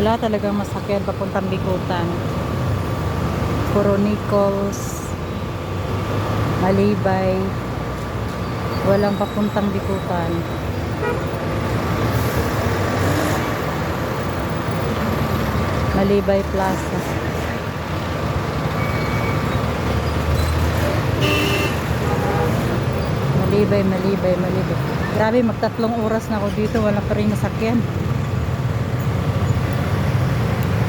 Wala talagang masakyan papuntang Bikutan. Puro Nichols, Malibay. Walang papuntang Bikutan. Malibay Plaza. Malibay. Grabe, magtatlong oras na ako dito. Wala pa rin masakyan.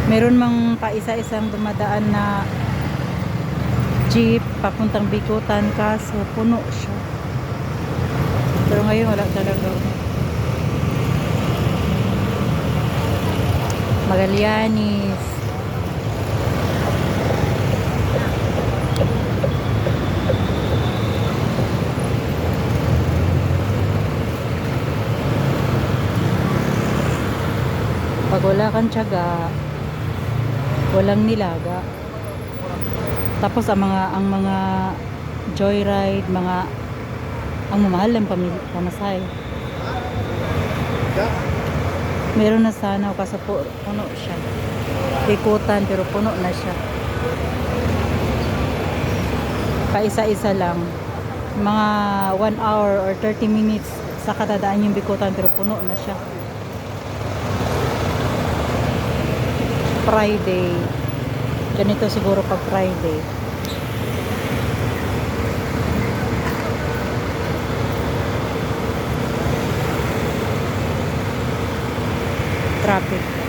Meron mang paisa-isang dumadaan na jeep papuntang Bikutan, kaso puno siya. Pero ngayon wala talaga. Magallanes. Pag wala kang tiyaga, walang nilaga. Tapos ang mga joyride, ang mamahal ng pamasahe. Meron na sana, kaso puno siya. Bikutan, pero puno na siya. Paisa-isa lang. Mga 1 hour or 30 minutes sa katadaan yung Bikutan, pero puno na siya. Friday. Ganito siguro pag Friday. Traffic.